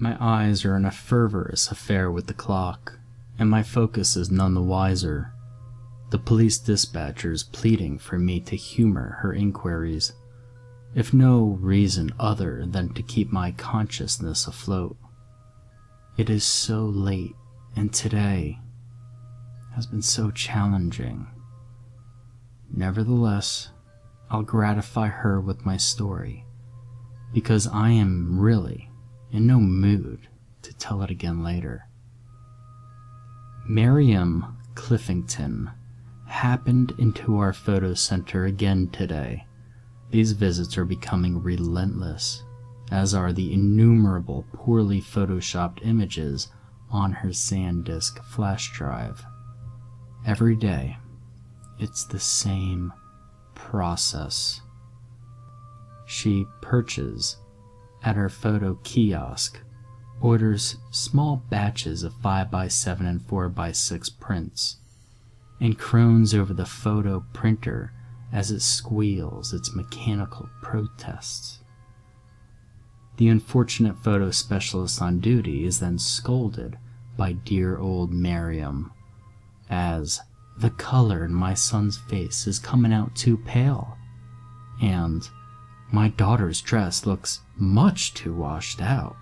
My eyes are in a fervorous affair with the clock, and my focus is none the wiser. The police dispatcher's pleading for me to humor her inquiries, if no reason other than to keep my consciousness afloat. It is so late, and today has been so challenging. Nevertheless, I'll gratify her with my story, because I am really in no mood to tell it again later. Miriam Cliffington happened into our photo center again today. These visits are becoming relentless, as are the innumerable poorly photoshopped images on her SanDisk flash drive. Every day, it's the same process. She perches at her photo kiosk, orders small batches of 5x7 and 4x6 prints, and croons over the photo printer as it squeals its mechanical protests. The unfortunate photo specialist on duty is then scolded by dear old Miriam, as the color in my son's face is coming out too pale, and my daughter's dress looks much too washed out.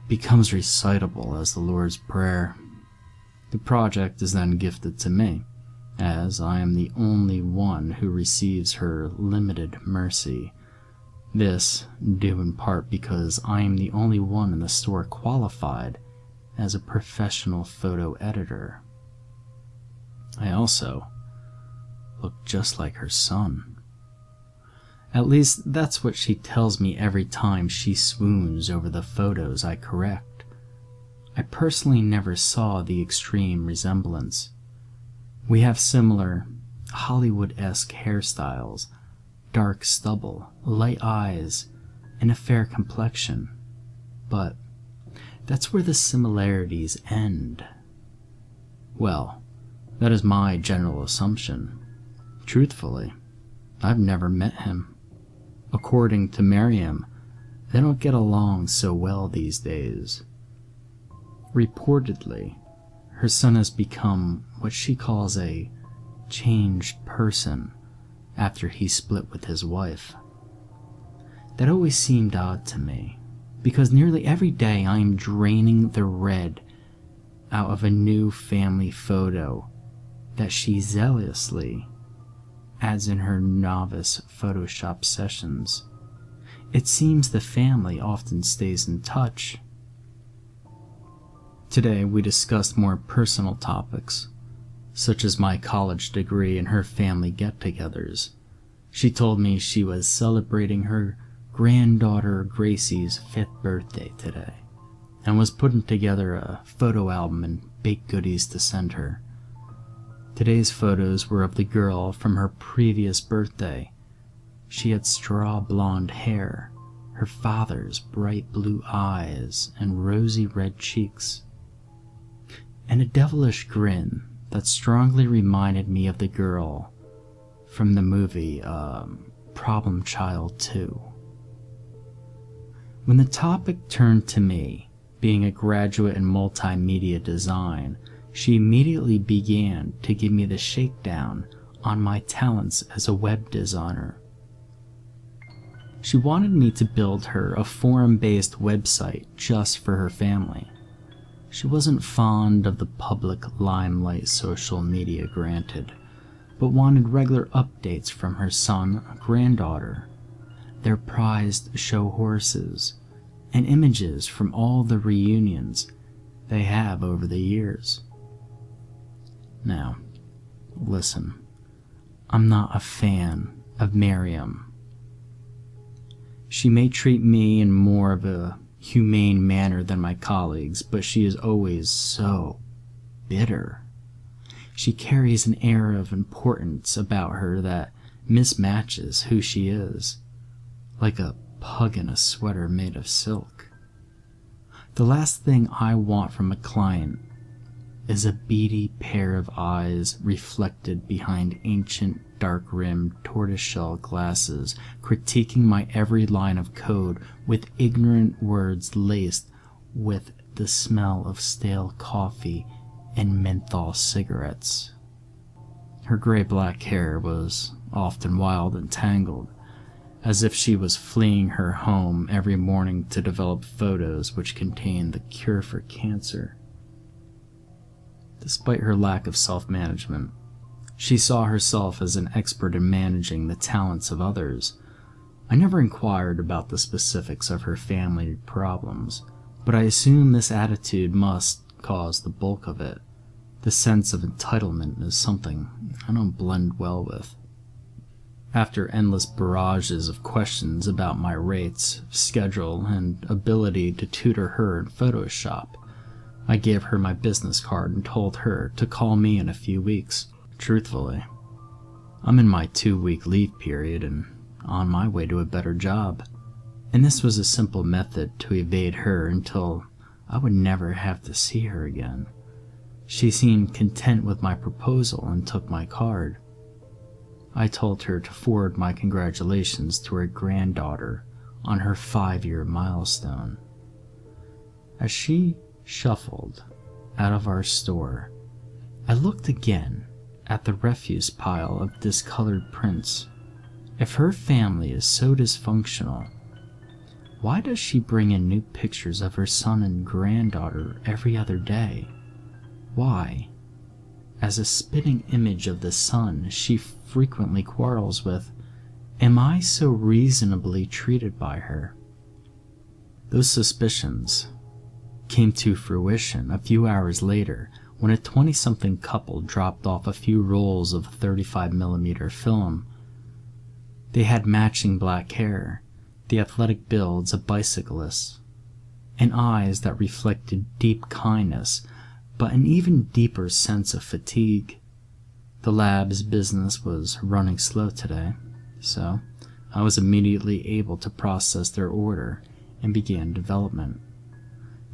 Becomes recitable as the Lord's Prayer. The project is then gifted to me, as I am the only one who receives her limited mercy. This due in part because I am the only one in the store qualified as a professional photo editor. I also look just like her son. At least that's what she tells me every time she swoons over the photos I correct. I personally never saw the extreme resemblance. We have similar Hollywood-esque hairstyles, dark stubble, light eyes, and a fair complexion. But that's where the similarities end. Well, that is my general assumption. Truthfully, I've never met him. According to Miriam, they don't get along so well these days. Reportedly, her son has become what she calls a changed person after he split with his wife. That always seemed odd to me, because nearly every day I am draining the red out of a new family photo that she zealously adds in her novice Photoshop sessions. It seems the family often stays in touch. Today we discussed more personal topics, such as my college degree and her family get-togethers. She told me she was celebrating her granddaughter Gracie's 5th birthday today, and was putting together a photo album and baked goodies to send her. Today's photos were of the girl from her previous birthday. She had straw blonde hair, her father's bright blue eyes, and rosy red cheeks, and a devilish grin that strongly reminded me of the girl from the movie Problem Child 2. When the topic turned to me, being a graduate in multimedia design, she immediately began to give me the shakedown on my talents as a web designer. She wanted me to build her a forum-based website just for her family. She wasn't fond of the public limelight social media, granted, but wanted regular updates from her son and granddaughter, their prized show horses, and images from all the reunions they have over the years. Now, listen, I'm not a fan of Miriam. She may treat me in more of a humane manner than my colleagues, but she is always so bitter. She carries an air of importance about her that mismatches who she is, like a pug in a sweater made of silk. The last thing I want from a client is a beady pair of eyes reflected behind ancient dark-rimmed tortoiseshell glasses, critiquing my every line of code with ignorant words laced with the smell of stale coffee and menthol cigarettes. Her gray-black hair was often wild and tangled, as if she was fleeing her home every morning to develop photos which contained the cure for cancer. Despite her lack of self-management, she saw herself as an expert in managing the talents of others. I never inquired about the specifics of her family problems, but I assume this attitude must cause the bulk of it. The sense of entitlement is something I don't blend well with. After endless barrages of questions about my rates, schedule, and ability to tutor her in Photoshop, I gave her my business card and told her to call me in a few weeks. Truthfully, I'm in my 2-week leave period and on my way to a better job, and this was a simple method to evade her until I would never have to see her again. She seemed content with my proposal and took my card. I told her to forward my congratulations to her granddaughter on her 5-year milestone. As she shuffled out of our store, I looked again at the refuse pile of discolored prints. If her family is so dysfunctional, why does she bring in new pictures of her son and granddaughter every other day? Why, as a spitting image of the son she frequently quarrels with, am I so reasonably treated by her? Those suspicions came to fruition a few hours later when a 20-something couple dropped off a few rolls of 35mm film. They had matching black hair, the athletic builds of bicyclists, and eyes that reflected deep kindness, but an even deeper sense of fatigue. The lab's business was running slow today, so I was immediately able to process their order and began development.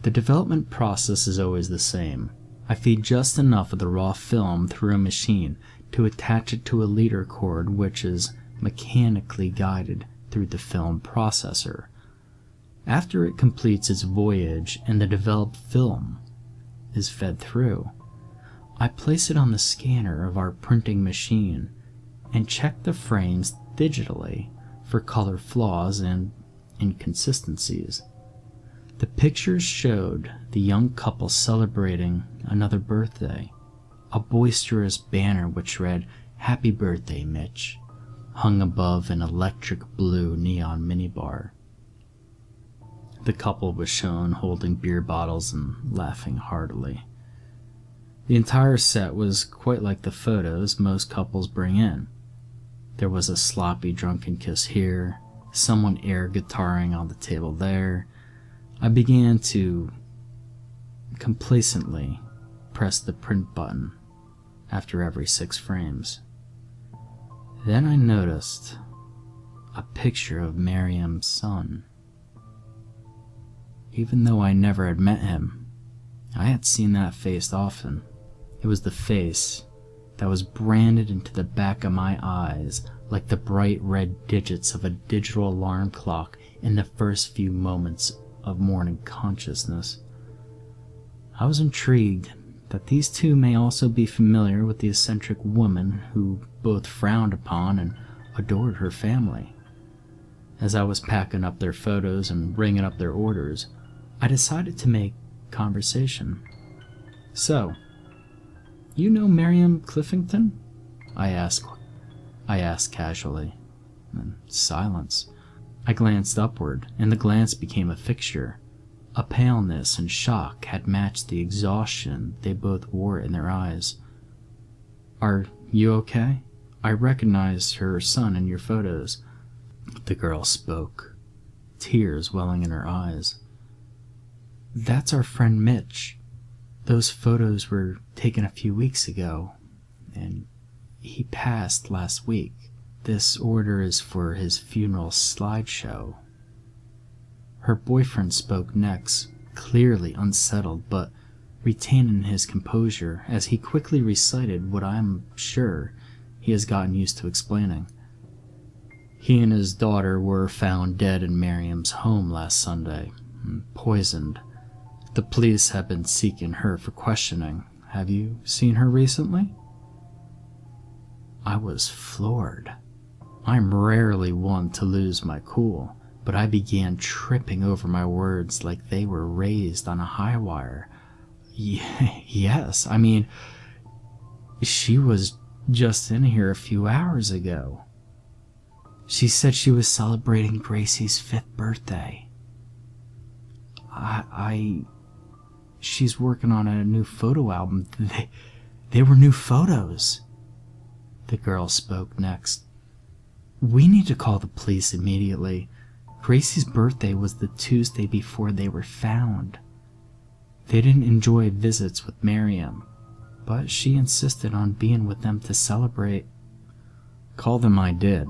The development process is always the same. I feed just enough of the raw film through a machine to attach it to a leader cord which is mechanically guided through the film processor. After it completes its voyage and the developed film is fed through, I place it on the scanner of our printing machine and check the frames digitally for color flaws and inconsistencies. The pictures showed the young couple celebrating another birthday. A boisterous banner which read, "Happy Birthday, Mitch," hung above an electric blue neon minibar. The couple was shown holding beer bottles and laughing heartily. The entire set was quite like the photos most couples bring in. There was a sloppy drunken kiss here, someone air guitaring on the table there. I began to complacently press the print button after every 6 frames. Then I noticed a picture of Miriam's son. Even though I never had met him, I had seen that face often. It was the face that was branded into the back of my eyes like the bright red digits of a digital alarm clock in the first few moments of morning consciousness. I was intrigued that these two may also be familiar with the eccentric woman who both frowned upon and adored her family. As I was packing up their photos and ringing up their orders, I decided to make conversation. "So, you know Miriam Cliffington?" I asked casually. And silence. I glanced upward, and the glance became a fixture. A paleness and shock had matched the exhaustion they both wore in their eyes. "Are you okay? I recognized her son in your photos." The girl spoke, tears welling in her eyes. "That's our friend Mitch. Those photos were taken a few weeks ago, and he passed last week. This order is for his funeral slideshow." Her boyfriend spoke next, clearly unsettled, but retaining his composure as he quickly recited what I'm sure he has gotten used to explaining. He and his daughter were found dead in Miriam's home last Sunday, poisoned. The police have been seeking her for questioning. Have you seen her recently? I was floored. I'm rarely one to lose my cool, but I began tripping over my words like they were raised on a high wire. Yes, I mean, she was just in here a few hours ago. She said she was celebrating Gracie's 5th birthday. She's working on a new photo album. They were new photos. The girl spoke next. We need to call the police immediately. Gracie's birthday was the Tuesday before they were found. They didn't enjoy visits with Miriam, but she insisted on being with them to celebrate. Call them I did.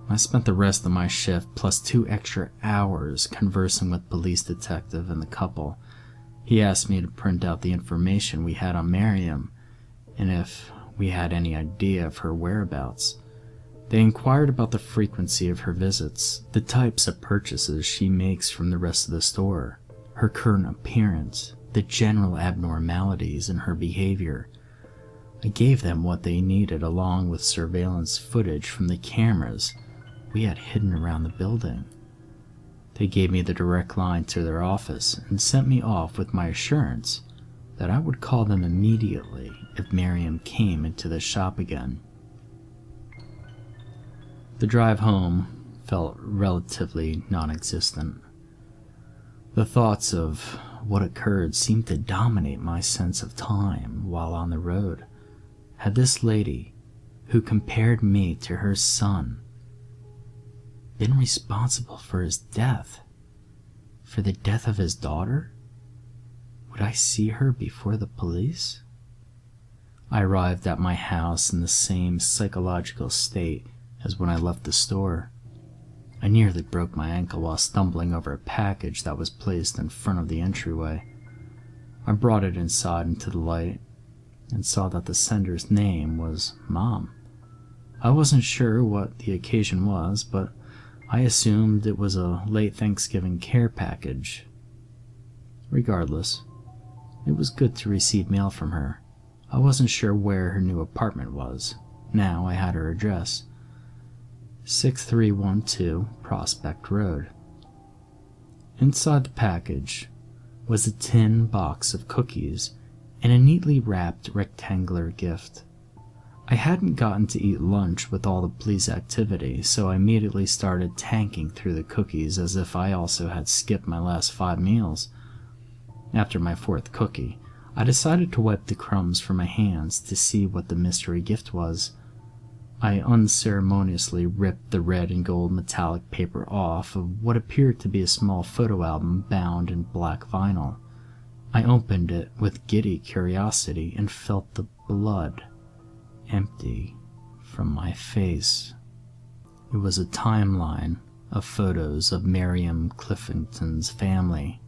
I spent the rest of my shift plus 2 extra hours conversing with police detective and the couple. He asked me to print out the information we had on Miriam, and if we had any idea of her whereabouts. They inquired about the frequency of her visits, the types of purchases she makes from the rest of the store, her current appearance, the general abnormalities in her behavior. I gave them what they needed along with surveillance footage from the cameras we had hidden around the building. They gave me the direct line to their office and sent me off with my assurance that I would call them immediately if Miriam came into the shop again. The drive home felt relatively non-existent. The thoughts of what occurred seemed to dominate my sense of time while on the road. Had this lady, who compared me to her son, been responsible for his death? For the death of his daughter? Would I see her before the police? I arrived at my house in the same psychological state as when I left the store. I nearly broke my ankle while stumbling over a package that was placed in front of the entryway. I brought it inside into the light and saw that the sender's name was Mom. I wasn't sure what the occasion was, but I assumed it was a late Thanksgiving care package. Regardless, it was good to receive mail from her. I wasn't sure where her new apartment was. Now I had her address. 6312 Prospect Road. Inside the package was a tin box of cookies and a neatly wrapped rectangular gift. I hadn't gotten to eat lunch with all the police activity, so I immediately started tanking through the cookies as if I also had skipped my last 5 meals. After my 4th cookie, I decided to wipe the crumbs from my hands to see what the mystery gift was. I unceremoniously ripped the red and gold metallic paper off of what appeared to be a small photo album bound in black vinyl. I opened it with giddy curiosity and felt the blood empty from my face. It was a timeline of photos of Miriam Cliffington's family.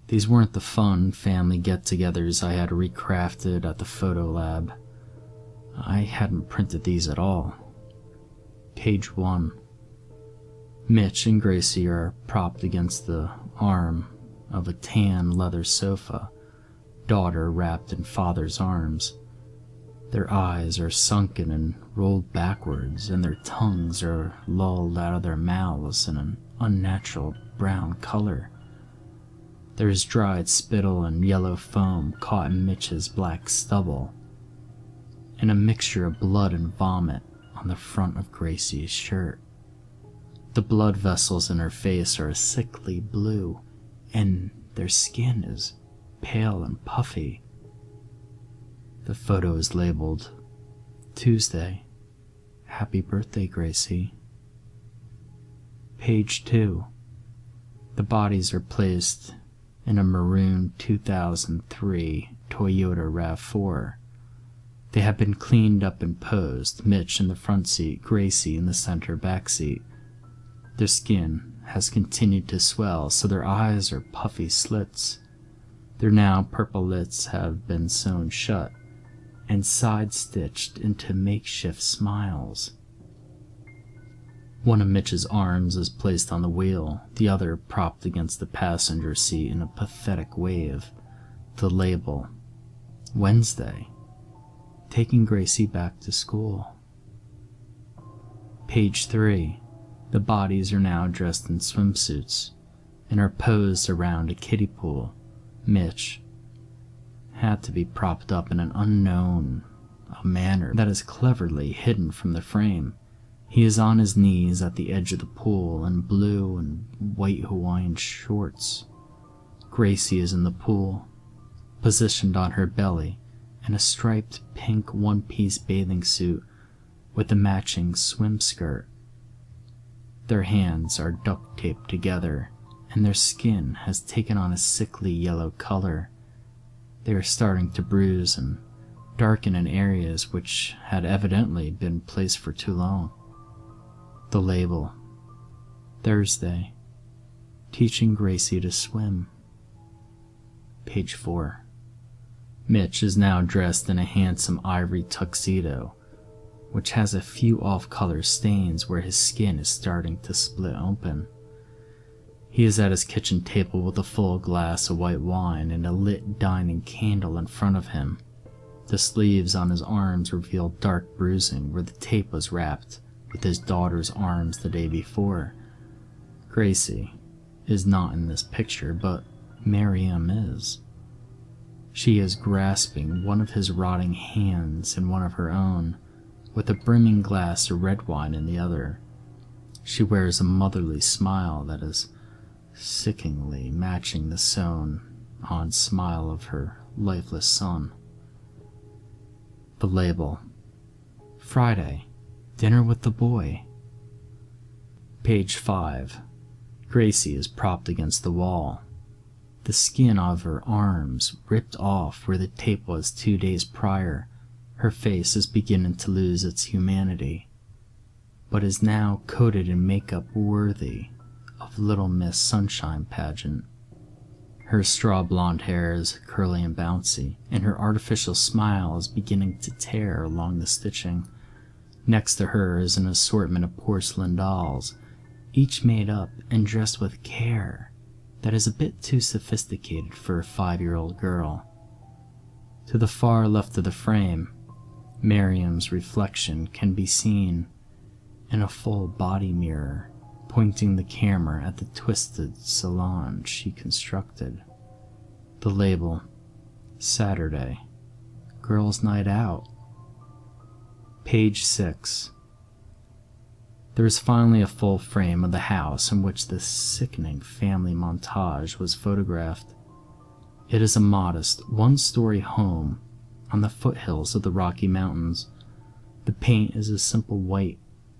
These weren't the fun family get-togethers I had recrafted at the photo lab. I hadn't printed these at all. Page 1. Mitch and Gracie are propped against the arm of a tan leather sofa, daughter wrapped in father's arms. Their eyes are sunken and rolled backwards, and their tongues are lulled out of their mouths in an unnatural brown color. There is dried spittle and yellow foam caught in Mitch's black stubble, and a mixture of blood and vomit on the front of Gracie's shirt. The blood vessels in her face are a sickly blue, and their skin is pale and puffy. The photo is labeled, Tuesday. Happy birthday, Gracie. Page 2. The bodies are placed in a maroon 2003 Toyota RAV4. They have been cleaned up and posed, Mitch in the front seat, Gracie in the center back seat. Their skin has continued to swell, so their eyes are puffy slits. Their now purple lids have been sewn shut and side-stitched into makeshift smiles. One of Mitch's arms is placed on the wheel, the other propped against the passenger seat in a pathetic wave. The label, Wednesday, taking Gracie back to school. Page 3. The bodies are now dressed in swimsuits and are posed around a kiddie pool. Mitch had to be propped up in an unknown manner that is cleverly hidden from the frame. He is on his knees at the edge of the pool in blue and white Hawaiian shorts. Gracie is in the pool, positioned on her belly in a striped pink one-piece bathing suit with a matching swim skirt. Their hands are duct taped together, and their skin has taken on a sickly yellow color. They are starting to bruise and darken in areas which had evidently been placed for too long. The label, Thursday, teaching Gracie to swim. Page 4. Mitch is now dressed in a handsome ivory tuxedo, which has a few off-color stains where his skin is starting to split open. He is at his kitchen table with a full glass of white wine and a lit dining candle in front of him. The sleeves on his arms reveal dark bruising where the tape was wrapped with his daughter's arms the day before. Gracie is not in this picture, but Miriam is. She is grasping one of his rotting hands in one of her own, with a brimming glass of red wine in the other. She wears a motherly smile that is sickeningly matching the sewn-on smile of her lifeless son. The label, Friday, dinner with the boy. Page 5. Gracie is propped against the wall. The skin of her arms ripped off where the tape was 2 days prior. Her face is beginning to lose its humanity, but is now coated in makeup worthy of Little Miss Sunshine pageant. Her straw blonde hair is curly and bouncy, and her artificial smile is beginning to tear along the stitching. Next to her is an assortment of porcelain dolls, each made up and dressed with care that is a bit too sophisticated for a 5-year-old girl. To the far left of the frame, Miriam's reflection can be seen in a full body mirror, pointing the camera at the twisted salon she constructed. The label, Saturday, Girls' Night Out. Page 6. There is finally a full frame of the house in which this sickening family montage was photographed. It is a modest, one-story home on the foothills of the Rocky Mountains. The paint is a simple white,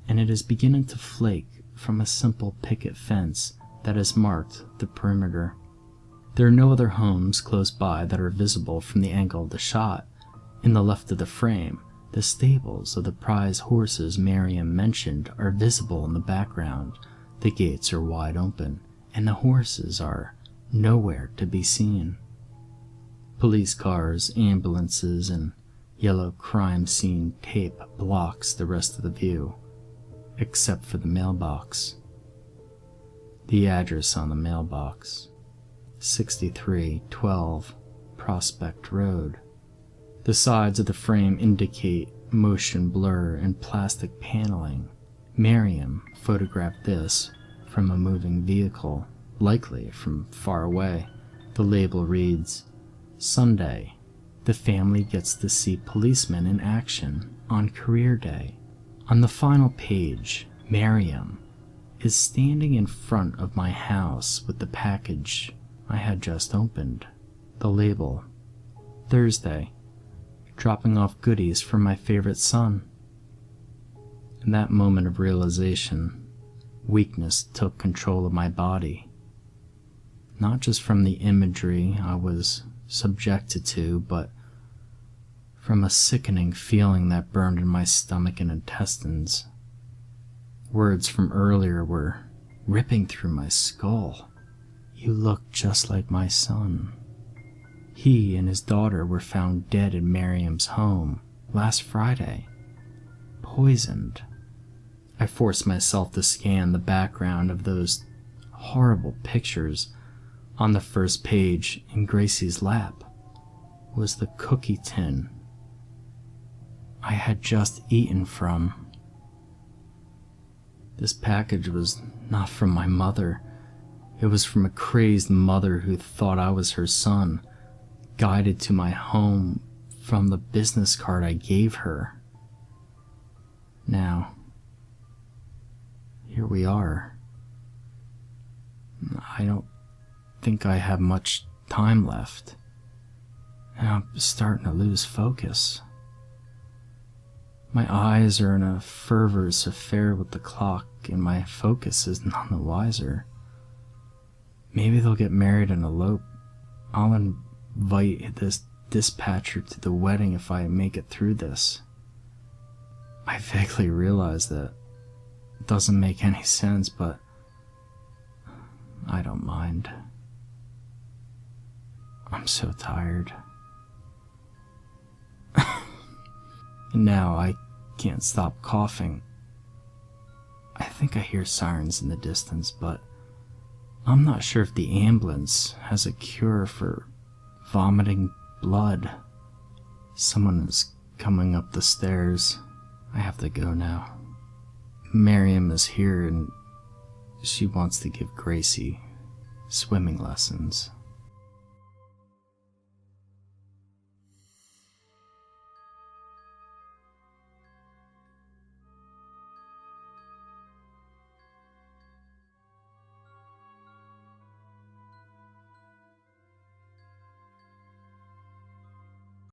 and it is beginning to flake from a simple picket fence that has marked the perimeter. There are no other homes close by that are visible from the angle of the shot. In the left of the frame, the stables of the prize horses Miriam mentioned are visible in the background. The gates are wide open, and the horses are nowhere to be seen. Police cars, ambulances, and yellow crime scene tape blocks the rest of the view, except for the mailbox. The address on the mailbox, 6312 Prospect Road. The sides of the frame indicate motion blur and plastic paneling. Miriam photographed this from a moving vehicle, likely from far away. The label reads, Sunday, the family gets to see policemen in action on career day. On the final page, Miriam is standing in front of my house with the package I had just opened. The label, Thursday, dropping off goodies for my favorite son. In that moment of realization, weakness took control of my body. Not just from the imagery I was subjected to, but from a sickening feeling that burned in my stomach and intestines. Words from earlier were ripping through my skull. You look just like my son. He and his daughter were found dead in Miriam's home last Friday, poisoned. I forced myself to scan the background of those horrible pictures. On the first page, in Gracie's lap, was the cookie tin I had just eaten from. This package was not from my mother. It was from a crazed mother who thought I was her son, guided to my home from the business card I gave her. Now, here we are. I don't think I have much time left, and I'm starting to lose focus. My eyes are in a fervorous affair with the clock, and my focus is none the wiser. Maybe they'll get married and elope. I'll invite this dispatcher to the wedding if I make it through this. I vaguely realize that it doesn't make any sense, but I don't mind. I'm so tired. And now I can't stop coughing. I think I hear sirens in the distance, but I'm not sure if the ambulance has a cure for vomiting blood. Someone is coming up the stairs. I have to go now. Miriam is here and she wants to give Gracie swimming lessons.